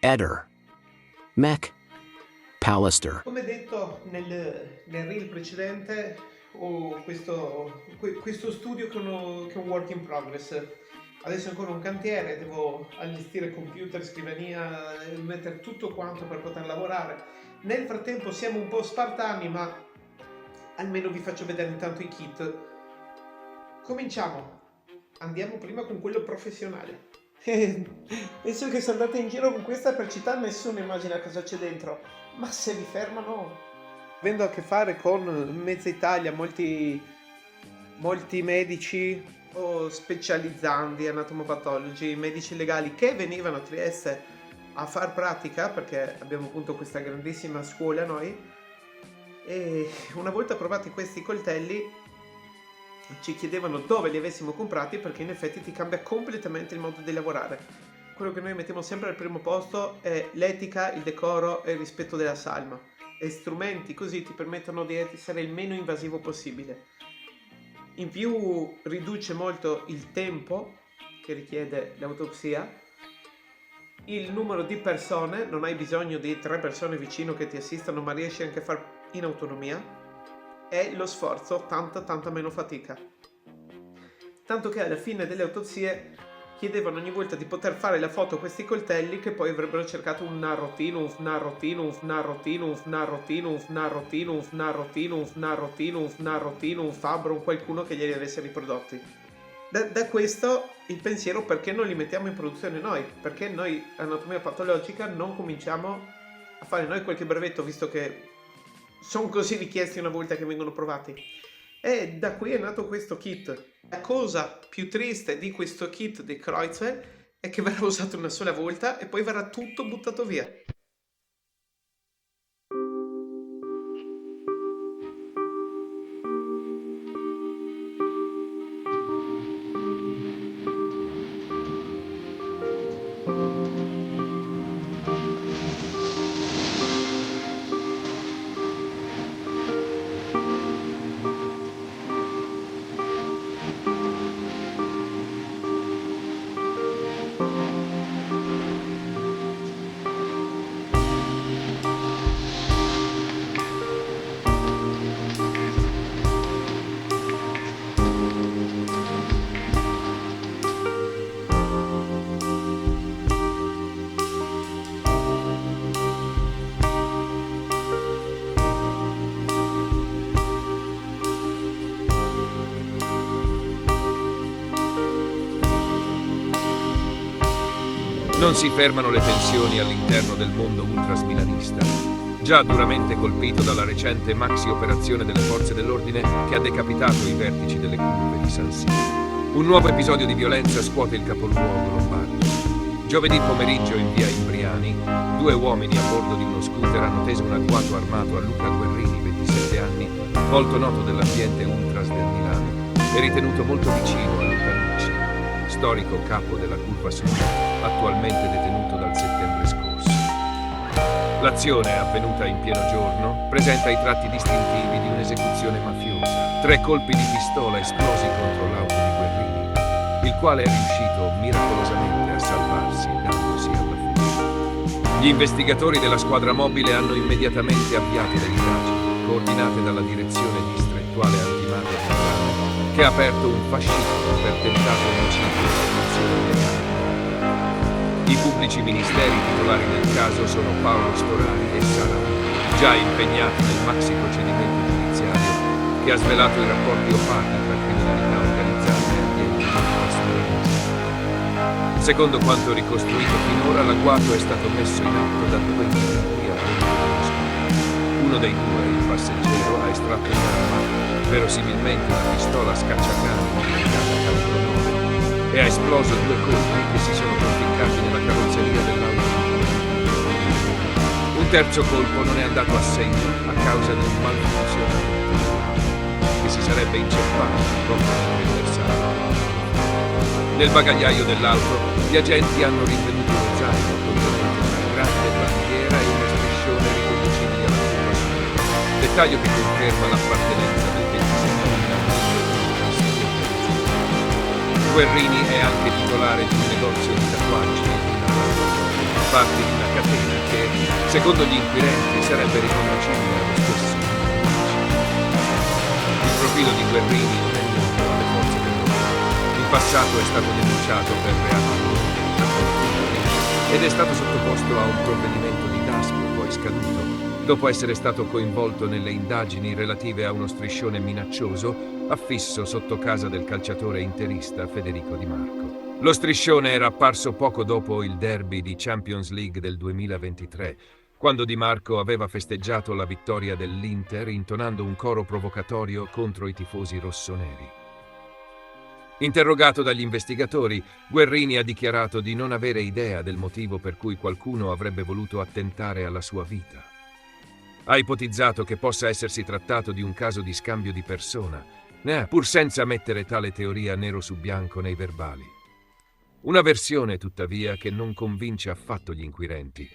Eder. Mac. Pallister. Come detto nel reel precedente, ho questo studio che è un work in progress. Adesso è ancora un cantiere, devo allestire computer, scrivania, mettere tutto quanto per poter lavorare. Nel frattempo siamo un po' spartani, ma almeno vi faccio vedere intanto i kit. Cominciamo. Andiamo prima con quello professionale. Penso che se andate in giro con questa per città nessuno immagina cosa c'è dentro, ma se vi fermano... Avendo a che fare con mezza Italia, molti medici o specializzandi, anatomopatologi, medici legali che venivano a Trieste a far pratica, perché abbiamo appunto questa grandissima scuola noi, e una volta provati questi coltelli ci chiedevano dove li avessimo comprati, perché in effetti ti cambia completamente il modo di lavorare. Quello che noi mettiamo sempre al primo posto è l'etica, il decoro e il rispetto della salma, e strumenti così ti permettono di essere il meno invasivo possibile. In più riduce molto il tempo che richiede l'autopsia, il numero di persone, non hai bisogno di 3 persone vicino che ti assistano, ma riesci anche a far in autonomia, e lo sforzo, tanta meno fatica. Tanto che alla fine delle autopsie chiedevano ogni volta di poter fare la foto a questi coltelli, che poi avrebbero cercato un narrotino, un narrotino, un narrotino, un narrotino, un narrotino, un narrotino, un narrotino, un narrotino, un fabbro, un qualcuno che glieli avesse riprodotti. Da questo il pensiero: perché non li mettiamo in produzione noi? Perché noi anatomia patologica non cominciamo a fare noi qualche brevetto, visto che sono così richiesti una volta che vengono provati. E da qui è nato questo kit. La cosa più triste di questo kit dei Kreuzfeld è che verrà usato una sola volta e poi verrà tutto buttato via. Non si fermano le tensioni all'interno del mondo ultrasmilanista, già duramente colpito dalla recente maxi operazione delle forze dell'ordine che ha decapitato i vertici delle curve di San Siro. Un nuovo episodio di violenza scuote il capoluogo lombardo. Giovedì pomeriggio in via Imbriani, 2 uomini a bordo di uno scooter hanno teso un agguato armato a Luca Guerrini, 27 anni, molto noto dell'ambiente ultras del Milano e ritenuto molto vicino a Luca Nucci, storico capo della curva sud, attualmente detenuto dal settembre scorso. L'azione, avvenuta in pieno giorno, presenta i tratti distintivi di un'esecuzione mafiosa. 3 colpi di pistola esplosi contro l'auto di Guerrini, il quale è riuscito miracolosamente a salvarsi dandosi alla fuga. Gli investigatori della squadra mobile hanno immediatamente avviato le indagini, coordinate dalla direzione distrettuale antimafia di Milano, che ha aperto un fascicolo per tentato omicidio e seduzione illegale. I pubblici ministeri titolari del caso sono Paolo Storari e Sara Muti, già impegnati nel maxi procedimento giudiziario che ha svelato i rapporti opachi tra criminalità organizzata e ambienti ultrasmilanesi. Secondo quanto ricostruito finora, l'agguato è stato messo in atto da 2 individui a bordo dello scooter. Uno dei 2, il passeggero, ha estratto un'arma, verosimilmente una pistola scacciacane modificata calibro 9, e ha esploso 2 colpi che si sono conficcati nella carrozzeria dell'auto. Un terzo colpo non è andato a segno a causa di un malfunzionamento che si sarebbe inceppato proprio nel bersaglio. Nel bagagliaio dell'auto gli agenti hanno rinvenuto uno zaino contenente una grande bandiera e uno striscione riconducibili alla curva sud, dettaglio che conferma l'appartenenza del 27enne al Guerrini è anche titolare di un negozio di tatuaggi e di una parte di una catena Secondo gli inquirenti sarebbe riconducibile allo stesso. Il profilo di Guerrini non è noto alle forze dell'ordine. In passato è stato denunciato per reati ed è stato sottoposto a un provvedimento di Daspo, poi scaduto, dopo essere stato coinvolto nelle indagini relative a uno striscione minaccioso affisso sotto casa del calciatore interista Federico Di Marco. Lo striscione era apparso poco dopo il derby di Champions League del 2023, quando Di Marco aveva festeggiato la vittoria dell'Inter intonando un coro provocatorio contro i tifosi rossoneri. Interrogato dagli investigatori, Guerrini ha dichiarato di non avere idea del motivo per cui qualcuno avrebbe voluto attentare alla sua vita. Ha ipotizzato che possa essersi trattato di un caso di scambio di persona, pur senza mettere tale teoria nero su bianco nei verbali. Una versione, tuttavia, che non convince affatto gli inquirenti.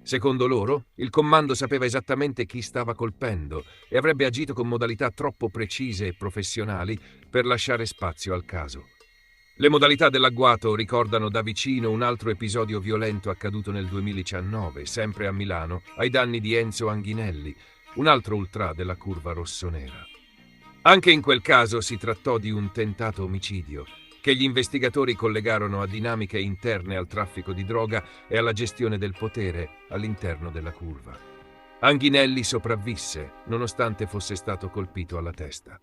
Secondo loro, il comando sapeva esattamente chi stava colpendo e avrebbe agito con modalità troppo precise e professionali per lasciare spazio al caso. Le modalità dell'agguato ricordano da vicino un altro episodio violento accaduto nel 2019, sempre a Milano, ai danni di Enzo Anghinelli, un altro ultra della curva rossonera. Anche in quel caso si trattò di un tentato omicidio, che gli investigatori collegarono a dinamiche interne al traffico di droga e alla gestione del potere all'interno della curva. Anghinelli sopravvisse, nonostante fosse stato colpito alla testa.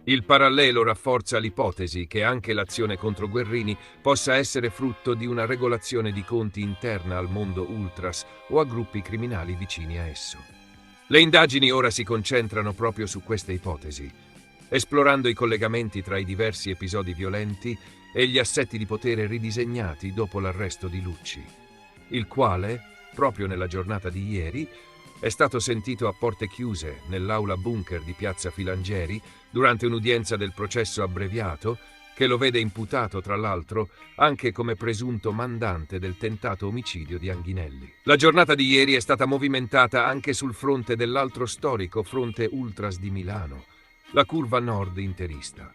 Il parallelo rafforza l'ipotesi che anche l'azione contro Guerrini possa essere frutto di una regolazione di conti interna al mondo ultras o a gruppi criminali vicini a esso. Le indagini ora si concentrano proprio su queste ipotesi, esplorando i collegamenti tra i diversi episodi violenti e gli assetti di potere ridisegnati dopo l'arresto di Lucci, il quale, proprio nella giornata di ieri, è stato sentito a porte chiuse nell'aula bunker di Piazza Filangieri durante un'udienza del processo abbreviato che lo vede imputato, tra l'altro, anche come presunto mandante del tentato omicidio di Anghinelli. La giornata di ieri è stata movimentata anche sul fronte dell'altro storico fronte ultras di Milano, la curva nord interista.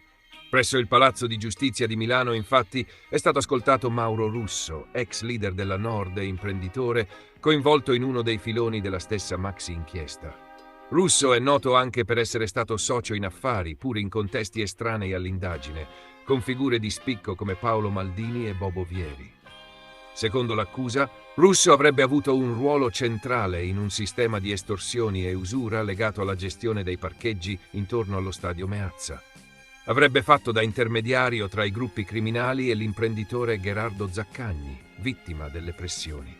Presso il Palazzo di Giustizia di Milano, infatti, è stato ascoltato Mauro Russo, ex leader della Nord e imprenditore, coinvolto in uno dei filoni della stessa maxi inchiesta. Russo è noto anche per essere stato socio in affari, pur in contesti estranei all'indagine, con figure di spicco come Paolo Maldini e Bobo Vieri. Secondo l'accusa, Russo avrebbe avuto un ruolo centrale in un sistema di estorsioni e usura legato alla gestione dei parcheggi intorno allo stadio Meazza. Avrebbe fatto da intermediario tra i gruppi criminali e l'imprenditore Gherardo Zaccagni, vittima delle pressioni.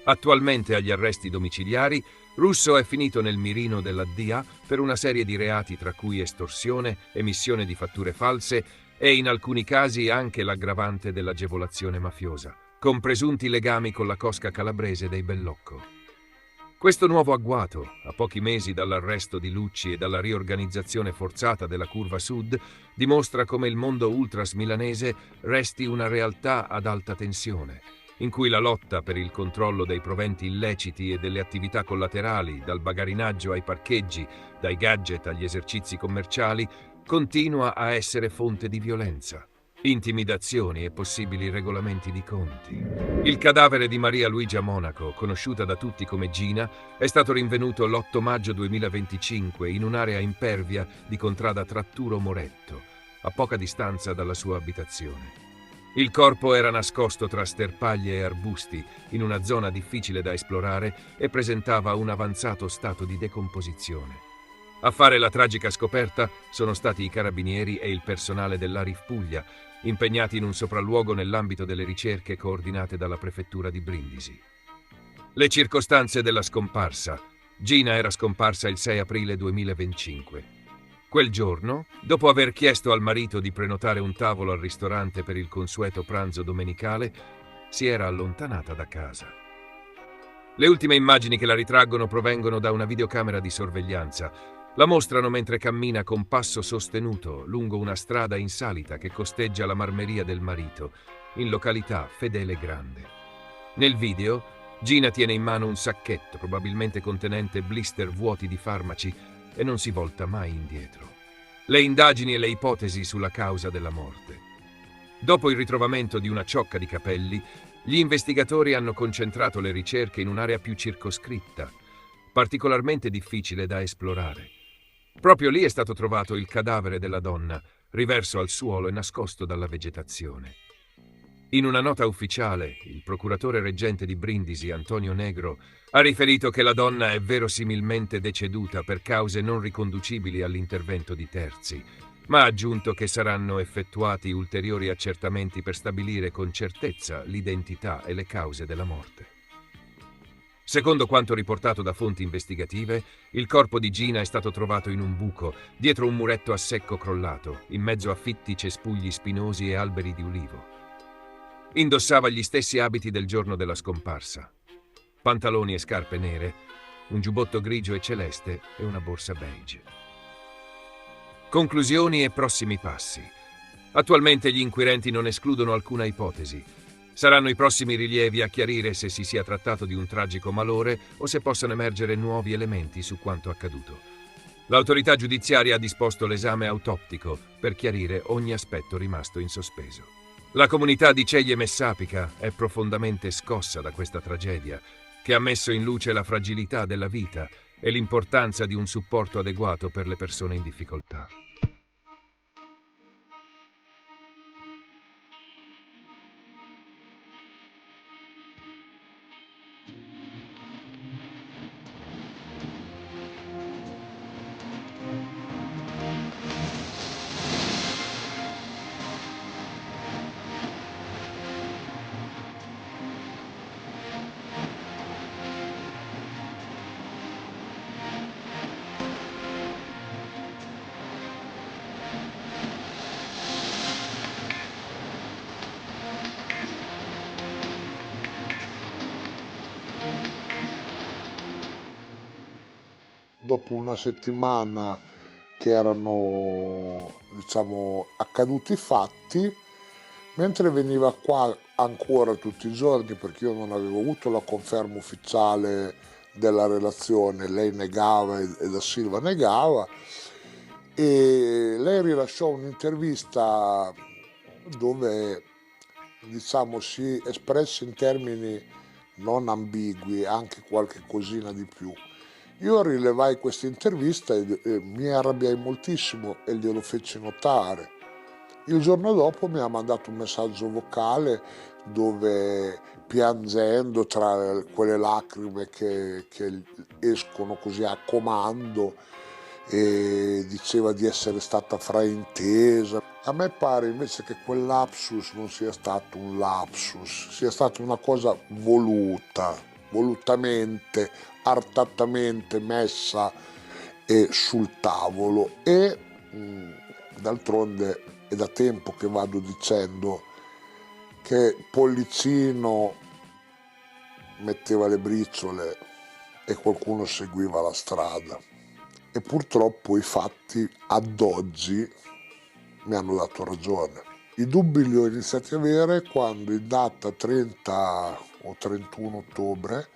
Attualmente agli arresti domiciliari, Russo è finito nel mirino della DIA per una serie di reati tra cui estorsione, emissione di fatture false e in alcuni casi anche l'aggravante dell'agevolazione mafiosa, con presunti legami con la cosca calabrese dei Bellocco. Questo nuovo agguato, a pochi mesi dall'arresto di Lucci e dalla riorganizzazione forzata della Curva Sud, dimostra come il mondo ultras milanese resti una realtà ad alta tensione, in cui la lotta per il controllo dei proventi illeciti e delle attività collaterali, dal bagarinaggio ai parcheggi, dai gadget agli esercizi commerciali, continua a essere fonte di violenza, intimidazioni e possibili regolamenti di conti. Il cadavere di Maria Luigia Monaco, conosciuta da tutti come Gina, è stato rinvenuto l'8 maggio 2025 in un'area impervia di contrada Tratturo Moretto, a poca distanza dalla sua abitazione. Il corpo era nascosto tra sterpaglie e arbusti, in una zona difficile da esplorare e presentava un avanzato stato di decomposizione. A fare la tragica scoperta sono stati i carabinieri e il personale dell'Arif Puglia, impegnati in un sopralluogo nell'ambito delle ricerche coordinate dalla prefettura di Brindisi. Le circostanze della scomparsa. Gina era scomparsa il 6 aprile 2025. Quel giorno, dopo aver chiesto al marito di prenotare un tavolo al ristorante per il consueto pranzo domenicale, si era allontanata da casa. Le ultime immagini che la ritraggono provengono da una videocamera di sorveglianza. La mostrano mentre cammina con passo sostenuto lungo una strada in salita che costeggia la marmeria del marito, in località Fedele Grande. Nel video, Gina tiene in mano un sacchetto, probabilmente contenente blister vuoti di farmaci, e non si volta mai indietro. Le indagini e le ipotesi sulla causa della morte. Dopo il ritrovamento di una ciocca di capelli, Gli investigatori hanno concentrato le ricerche in un'area più circoscritta, particolarmente difficile da esplorare. Proprio lì è stato trovato il cadavere della donna, riverso al suolo e nascosto dalla vegetazione. In una nota ufficiale, il procuratore reggente di Brindisi, Antonio Negro, ha riferito che la donna è verosimilmente deceduta per cause non riconducibili all'intervento di terzi, ma ha aggiunto che saranno effettuati ulteriori accertamenti per stabilire con certezza l'identità e le cause della morte. Secondo quanto riportato da fonti investigative, il corpo di Gina è stato trovato in un buco, dietro un muretto a secco crollato, in mezzo a fitti cespugli spinosi e alberi di ulivo. Indossava gli stessi abiti del giorno della scomparsa: pantaloni e scarpe nere, un giubbotto grigio e celeste e una borsa beige. Conclusioni e prossimi passi. Attualmente gli inquirenti non escludono alcuna ipotesi. Saranno i prossimi rilievi a chiarire se si sia trattato di un tragico malore o se possano emergere nuovi elementi su quanto accaduto. L'autorità giudiziaria ha disposto l'esame autoptico per chiarire ogni aspetto rimasto in sospeso. La comunità di Ceglie Messapica è profondamente scossa da questa tragedia, che ha messo in luce la fragilità della vita e l'importanza di un supporto adeguato per le persone in difficoltà. Dopo una settimana che erano, diciamo, accaduti i fatti, mentre veniva qua ancora tutti i giorni, perché io non avevo avuto la conferma ufficiale della relazione, lei negava e Da Silva negava, e lei rilasciò un'intervista dove, diciamo, si espresse in termini non ambigui, anche qualche cosina di più. Io rilevai questa intervista e mi arrabbiai moltissimo e glielo feci notare. Il giorno dopo mi ha mandato un messaggio vocale dove, piangendo tra quelle lacrime che escono così a comando, e diceva di essere stata fraintesa. A me pare invece che quel lapsus non sia stato un lapsus, sia stata una cosa volutamente, artatamente messa sul tavolo, e d'altronde è da tempo che vado dicendo che Pollicino metteva le briciole e qualcuno seguiva la strada, e purtroppo i fatti ad oggi mi hanno dato ragione. I dubbi li ho iniziati a avere quando, in data 30 o 31 ottobre,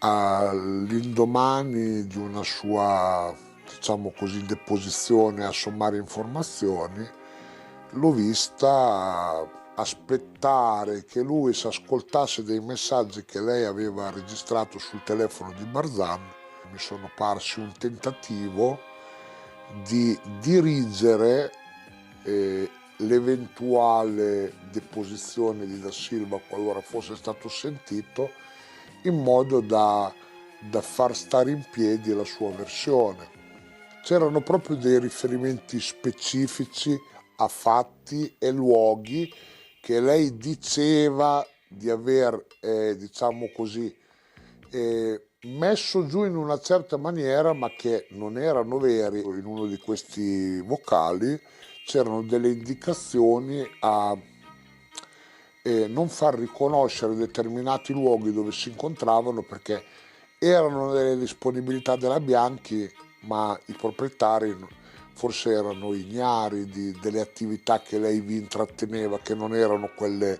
all'indomani di una sua, diciamo così, deposizione a sommare informazioni, l'ho vista aspettare che lui si ascoltasse dei messaggi che lei aveva registrato sul telefono di Barzan. Mi sono parsi un tentativo di dirigere l'eventuale deposizione di Da Silva, qualora fosse stato sentito, in modo da far stare in piedi la sua versione. C'erano proprio dei riferimenti specifici a fatti e luoghi che lei diceva di aver, diciamo così, messo giù in una certa maniera, ma che non erano veri. In uno di questi vocali c'erano delle indicazioni a non far riconoscere determinati luoghi dove si incontravano, perché erano nelle disponibilità della Bianchi, ma i proprietari forse erano ignari delle attività che lei vi intratteneva, che non erano quelle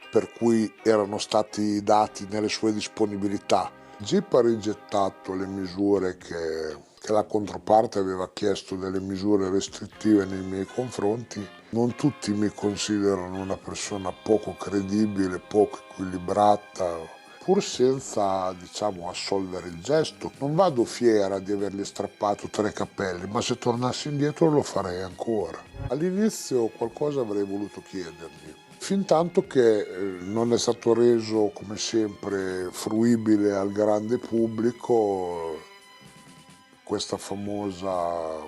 per cui erano stati dati nelle sue disponibilità. Il GIP ha rigettato le misure che che la controparte aveva chiesto delle misure restrittive nei miei confronti. Non tutti mi considerano una persona poco credibile, poco equilibrata, pur senza, diciamo, assolvere il gesto. Non vado fiera di avergli strappato 3 capelli, ma se tornassi indietro lo farei ancora. All'inizio qualcosa avrei voluto chiedergli, fintanto che non è stato reso, come sempre, fruibile al grande pubblico questa famosa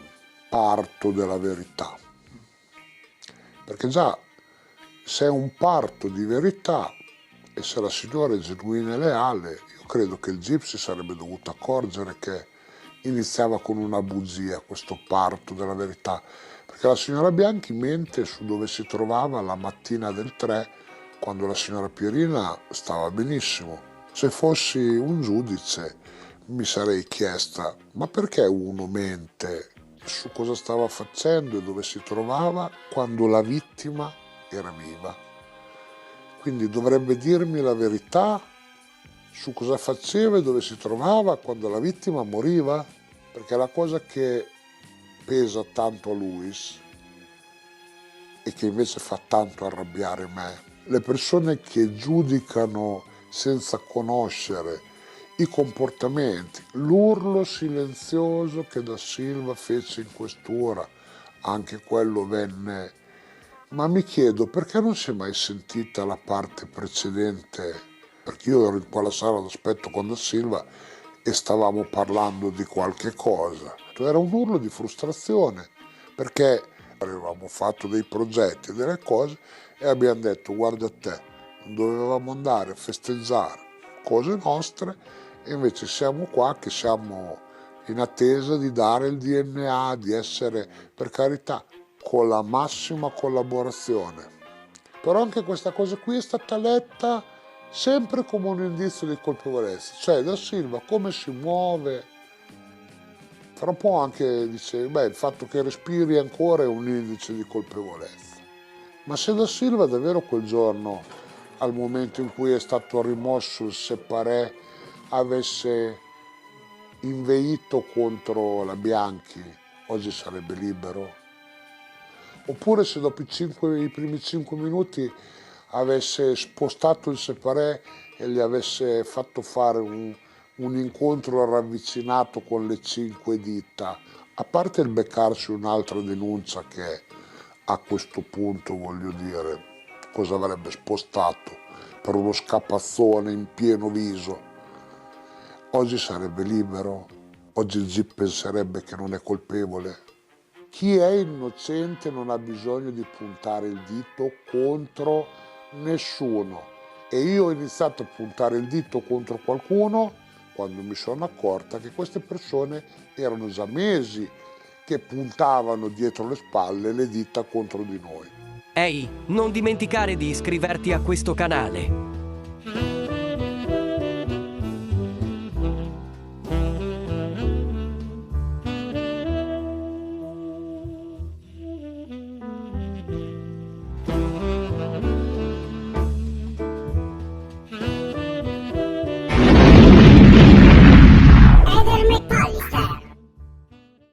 parto della verità. Perché già se è un parto di verità e se la signora è genuina e leale, io credo che il Gypsy sarebbe dovuto accorgere che iniziava con una bugia questo parto della verità, perché la signora Bianchi mente su dove si trovava la mattina del 3, quando la signora Pierina stava benissimo. Se fossi un giudice mi sarei chiesta, ma perché uno mente su cosa stava facendo e dove si trovava quando la vittima era viva? Quindi dovrebbe dirmi la verità su cosa faceva e dove si trovava quando la vittima moriva, perché la cosa che pesa tanto a Luis e che invece fa tanto arrabbiare me, le persone che giudicano senza conoscere i comportamenti, l'urlo silenzioso che Da Silva fece in questura, anche quello venne. Ma mi chiedo perché non si è mai sentita la parte precedente, perché io ero in quella sala d'aspetto con Da Silva e stavamo parlando di qualche cosa. Era un urlo di frustrazione, perché avevamo fatto dei progetti, delle cose e abbiamo detto guarda te, dovevamo andare a festeggiare cose nostre e invece siamo qua che siamo in attesa di dare il DNA, di essere, per carità, con la massima collaborazione. Però anche questa cosa qui è stata letta sempre come un indizio di colpevolezza, cioè Da Silva come si muove, fra un po' anche dice, beh, il fatto che respiri ancora è un indice di colpevolezza. Ma se Da Silva davvero quel giorno, al momento in cui è stato rimosso il separé, avesse inveito contro la Bianchi, oggi sarebbe libero? Oppure se dopo i primi 5 minuti avesse spostato il separé e gli avesse fatto fare un incontro ravvicinato con le 5 dita, a parte il beccarsi un'altra denuncia che a questo punto, voglio dire, cosa avrebbe spostato per uno scappazzone in pieno viso? Oggi sarebbe libero? Oggi il GIP penserebbe che non è colpevole? Chi è innocente non ha bisogno di puntare il dito contro nessuno. E io ho iniziato a puntare il dito contro qualcuno quando mi sono accorta che queste persone erano già mesi che puntavano dietro le spalle le dita contro di noi. Ehi, non dimenticare di iscriverti a questo canale.